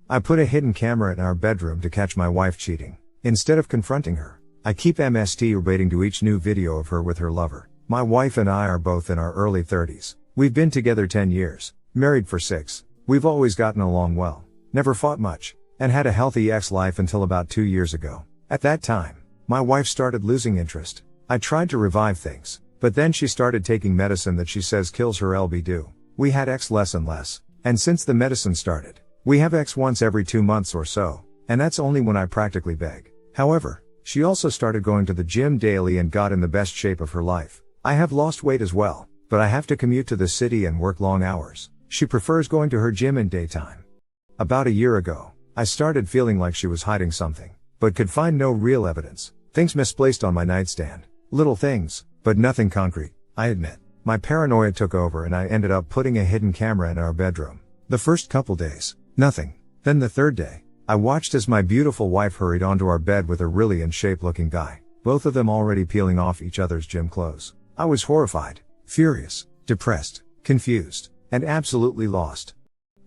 I put a hidden camera in our bedroom to catch my wife cheating. Instead of confronting her, I keep rbating to each new video of her with her lover. My wife and I are both in our early 30s. We've been together 10 years, married for 6. We've always gotten along well, never fought much, and had a healthy ex-life until about 2 years ago. At that time, my wife started losing interest. I tried to revive things, but then she started taking medicine that she says kills her libido. We had X less and less, and since the medicine started, we have X once every 2 months or so, and that's only when I practically beg. However, she also started going to the gym daily and got in the best shape of her life. I have lost weight as well, but I have to commute to the city and work long hours. She prefers going to her gym in daytime. About a year ago, I started feeling like she was hiding something, but could find no real evidence. Things misplaced on my nightstand. Little things, but nothing concrete, I admit. My paranoia took over and I ended up putting a hidden camera in our bedroom. The first couple days, nothing. Then the third day, I watched as my beautiful wife hurried onto our bed with a really in shape looking guy, both of them already peeling off each other's gym clothes. I was horrified, furious, depressed, confused, and absolutely lost.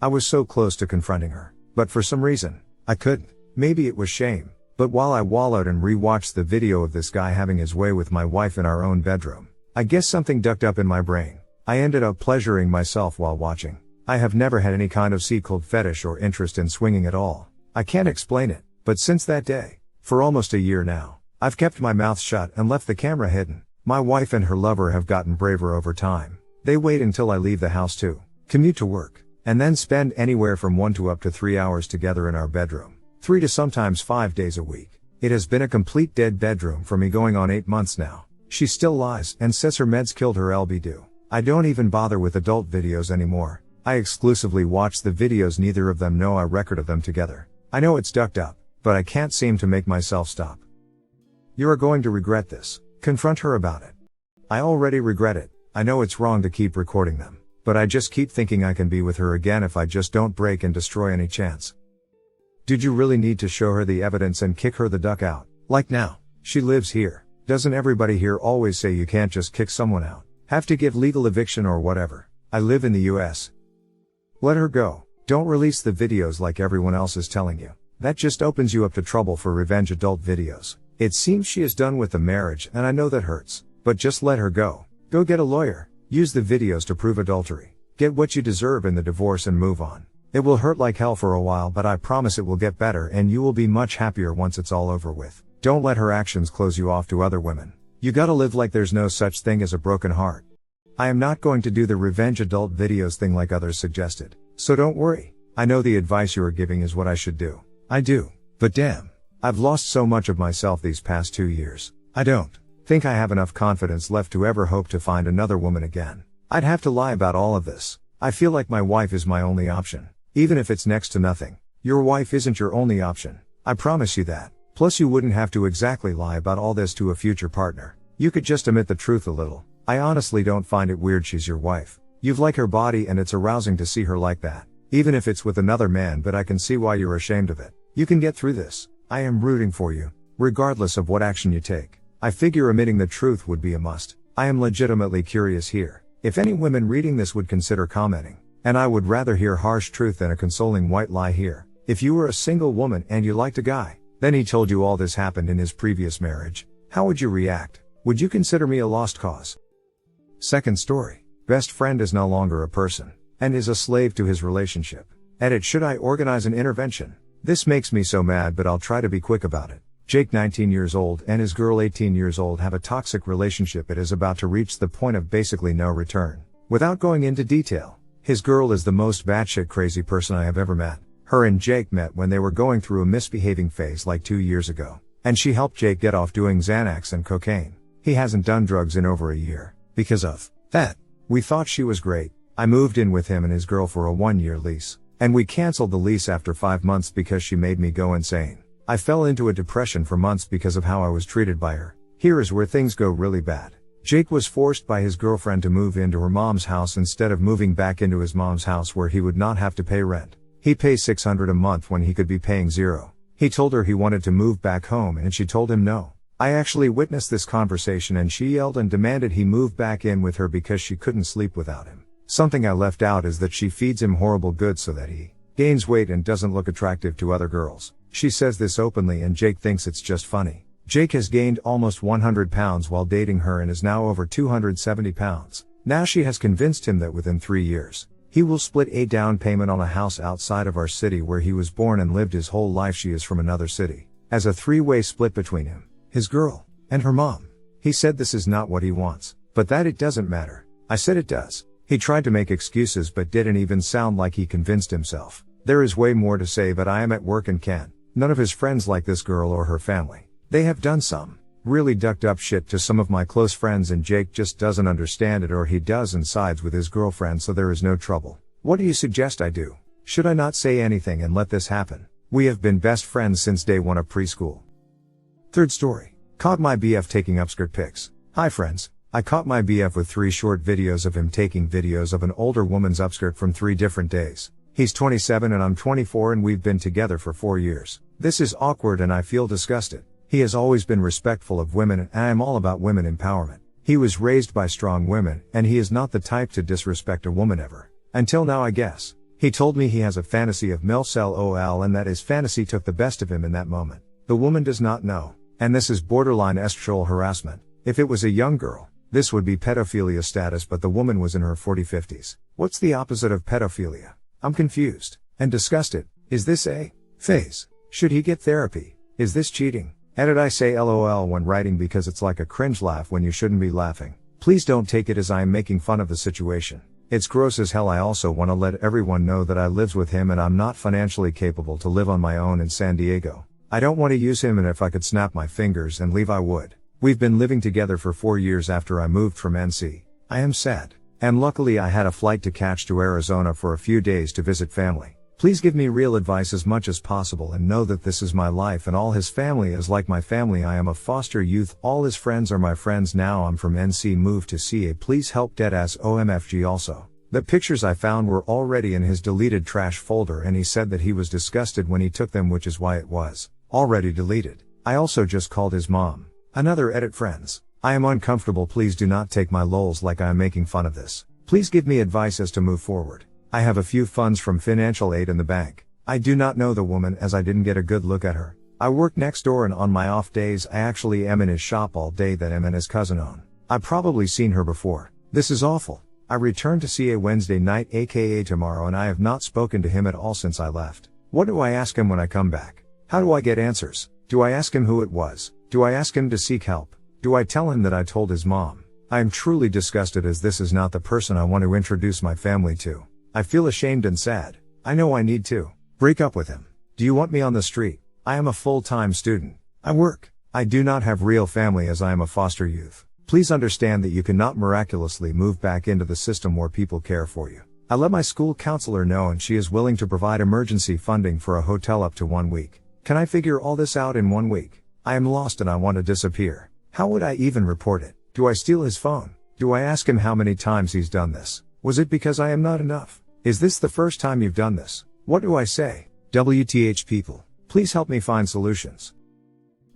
I was so close to confronting her, but for some reason, I couldn't. Maybe it was shame, but while I wallowed and re-watched the video of this guy having his way with my wife in our own bedroom, I guess something ducked up in my brain. I ended up pleasuring myself while watching. I have never had any kind of sea-cold fetish or interest in swinging at all. I can't explain it, but since that day, for almost a year now, I've kept my mouth shut and left the camera hidden. My wife and her lover have gotten braver over time. They wait until I leave the house to commute to work, and then spend anywhere from 1 to up to 3 hours together in our bedroom. 3 to sometimes 5 days a week. It has been a complete dead bedroom for me going on 8 months now. She still lies and says her meds killed her libido. I don't even bother with adult videos anymore. I exclusively watch the videos neither of them know I recorded them together. I know it's ducked up, but I can't seem to make myself stop. You are going to regret this. Confront her about it. I already regret it. I know it's wrong to keep recording them, but I just keep thinking I can be with her again if I just don't break and destroy any chance. Did you really need to show her the evidence and kick her the duck out? Like now, she lives here. Doesn't everybody here always say you can't just kick someone out? Have to give legal eviction or whatever. I live in the US. Let her go. Don't release the videos like everyone else is telling you. That just opens you up to trouble for revenge adult videos. It seems she is done with the marriage and I know that hurts. But just let her go. Go get a lawyer. Use the videos to prove adultery. Get what you deserve in the divorce and move on. It will hurt like hell for a while, but I promise it will get better and you will be much happier once it's all over with. Don't let her actions close you off to other women. You gotta live like there's no such thing as a broken heart. I am not going to do the revenge adult videos thing like others suggested. So don't worry. I know the advice you are giving is what I should do. I do. But damn. I've lost so much of myself these past 2 years. I don't think I have enough confidence left to ever hope to find another woman again. I'd have to lie about all of this. I feel like my wife is my only option. Even if it's next to nothing. Your wife isn't your only option. I promise you that. Plus you wouldn't have to exactly lie about all this to a future partner. You could just admit the truth a little. I honestly don't find it weird she's your wife. You've like her body and it's arousing to see her like that. Even if it's with another man, but I can see why you're ashamed of it. You can get through this. I am rooting for you. Regardless of what action you take. I figure admitting the truth would be a must. I am legitimately curious here. If any women reading this would consider commenting. And I would rather hear harsh truth than a consoling white lie here. If you were a single woman and you liked a guy, then he told you all this happened in his previous marriage, how would you react? Would you consider me a lost cause? Second story. Best friend is no longer a person, and is a slave to his relationship. Edit: should I organize an intervention? This makes me so mad, but I'll try to be quick about it. Jake, 19 years old, and his girl, 18 years old, have a toxic relationship. It is about to reach the point of basically no return. Without going into detail, his girl is the most batshit crazy person I have ever met. Her and Jake met when they were going through a misbehaving phase like 2 years ago, and she helped Jake get off doing Xanax and cocaine. He hasn't done drugs in over a year. Because of that, we thought she was great. I moved in with him and his girl for a 1-year lease, and we canceled the lease after 5 months because she made me go insane. I fell into a depression for months because of how I was treated by her. Here is where things go really bad. Jake was forced by his girlfriend to move into her mom's house instead of moving back into his mom's house where he would not have to pay rent. He pays $600 a month when he could be paying $0. He told her he wanted to move back home and she told him no. I actually witnessed this conversation and she yelled and demanded he move back in with her because she couldn't sleep without him. Something I left out is that she feeds him horrible goods so that he Gains weight and doesn't look attractive to other girls. She says this openly and Jake thinks it's just funny. Jake has gained almost 100 pounds while dating her and is now over 270 pounds. Now she has convinced him that within 3 years, he will split a down payment on a house outside of our city where he was born and lived his whole life. She is from another city. As a 3-way split between him, his girl, and her mom. He said this is not what he wants, but that it doesn't matter. I said it does. He tried to make excuses but didn't even sound like he convinced himself. There is way more to say but I am at work and can't. None of his friends like this girl or her family. They have done some really ducked up shit to some of my close friends and Jake just doesn't understand it, or he does and sides with his girlfriend, so there is no trouble. What do you suggest I do? Should I not say anything and let this happen? We have been best friends since day one of preschool. Third story. Caught my BF taking upskirt pics. Hi friends. I caught my BF with 3 short videos of him taking videos of an older woman's upskirt from 3 different days. He's 27 and I'm 24 and we've been together for 4 years. This is awkward and I feel disgusted. He has always been respectful of women and I am all about women empowerment. He was raised by strong women and he is not the type to disrespect a woman ever. Until now, I guess. He told me he has a fantasy of MILFs LOL and that his fantasy took the best of him in that moment. The woman does not know. And this is borderline sexual harassment. If it was a young girl, this would be pedophilia status, but the woman was in her 40-50s. What's the opposite of pedophilia? I'm confused. And disgusted. Is this a phase? Should he get therapy? Is this cheating? Edit: I say LOL when writing because it's like a cringe laugh when you shouldn't be laughing. Please don't take it as I am making fun of the situation. It's gross as hell. I also want to let everyone know that I lives with him and I'm not financially capable to live on my own in San Diego. I don't want to use him, and if I could snap my fingers and leave I would. We've been living together for 4 years after I moved from NC. I am sad. And luckily I had a flight to catch to Arizona for a few days to visit family. Please give me real advice as much as possible and know that this is my life and all his family is like my family. I am a foster youth. All his friends are my friends now. I'm from NC, moved to CA. Please help deadass OMFG. Also, the pictures I found were already in his deleted trash folder and he said that he was disgusted when he took them, which is why it was already deleted. I also just called his mom. Another edit: friends. I am uncomfortable. Please do not take my lols like I am making fun of this. Please give me advice as to move forward. I have a few funds from financial aid in the bank. I do not know the woman as I didn't get a good look at her. I work next door and on my off days I actually am in his shop all day that him and his cousin own. I've probably seen her before. This is awful. I return to CA Wednesday night, aka tomorrow, and I have not spoken to him at all since I left. What do I ask him when I come back? How do I get answers? Do I ask him who it was? Do I ask him to seek help? Do I tell him that I told his mom? I am truly disgusted as this is not the person I want to introduce my family to. I feel ashamed and sad. I know I need to break up with him. Do you want me on the street? I am a full-time student. I work. I do not have real family as I am a foster youth. Please understand that you cannot miraculously move back into the system where people care for you. I let my school counselor know and she is willing to provide emergency funding for a hotel up to 1 week. Can I figure all this out in 1 week? I am lost and I want to disappear. How would I even report it? Do I steal his phone? Do I ask him how many times he's done this? Was it because I am not enough? Is this the first time you've done this? What do I say? WTH people, please help me find solutions.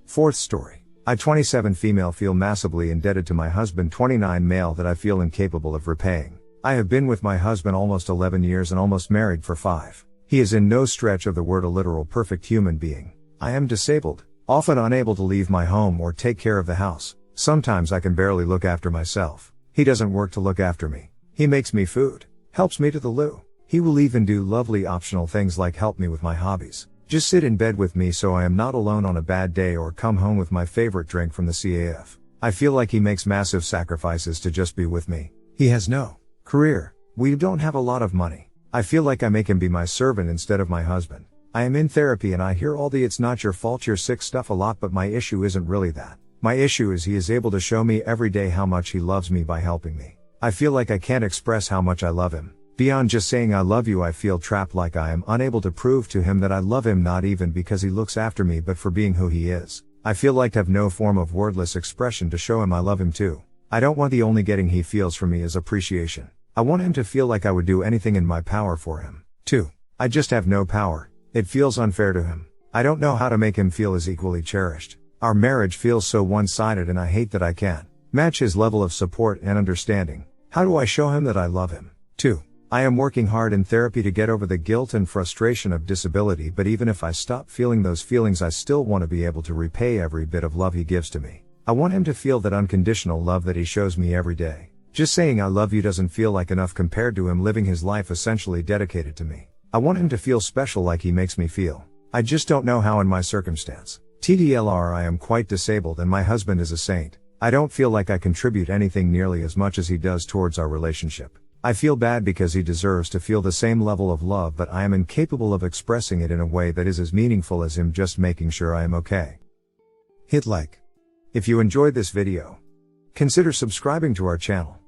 Fourth story. I 27 female feel massively indebted to my husband 29 male that I feel incapable of repaying. I have been with my husband almost 11 years and almost married for 5. He is in no stretch of the word a literal perfect human being. I am disabled, often unable to leave my home or take care of the house. Sometimes I can barely look after myself. He doesn't work to look after me. He makes me food, helps me to the loo. He will even do lovely optional things like help me with my hobbies. Just sit in bed with me so I am not alone on a bad day, or come home with my favorite drink from the CAF. I feel like he makes massive sacrifices to just be with me. He has no career. We don't have a lot of money. I feel like I make him be my servant instead of my husband. I am in therapy and I hear all the "it's not your fault, you're sick" stuff a lot, but my issue isn't really that. My issue is he is able to show me every day how much he loves me by helping me. I feel like I can't express how much I love him. Beyond just saying I love you, I feel trapped, like I am unable to prove to him that I love him, not even because he looks after me but for being who he is. I feel like I have no form of wordless expression to show him I love him too. I don't want the only getting he feels from me is appreciation. I want him to feel like I would do anything in my power for him. 2. I just have no power. It feels unfair to him. I don't know how to make him feel as equally cherished. Our marriage feels so one-sided and I hate that I can't match his level of support and understanding. How do I show him that I love him? 2. I am working hard in therapy to get over the guilt and frustration of disability, but even if I stop feeling those feelings, I still want to be able to repay every bit of love he gives to me. I want him to feel that unconditional love that he shows me every day. Just saying I love you doesn't feel like enough compared to him living his life essentially dedicated to me. I want him to feel special like he makes me feel. I just don't know how in my circumstance. TDLR, I am quite disabled and my husband is a saint. I don't feel like I contribute anything nearly as much as he does towards our relationship. I feel bad because he deserves to feel the same level of love, but I am incapable of expressing it in a way that is as meaningful as him just making sure I am okay. Hit like if you enjoyed this video. Consider subscribing to our channel.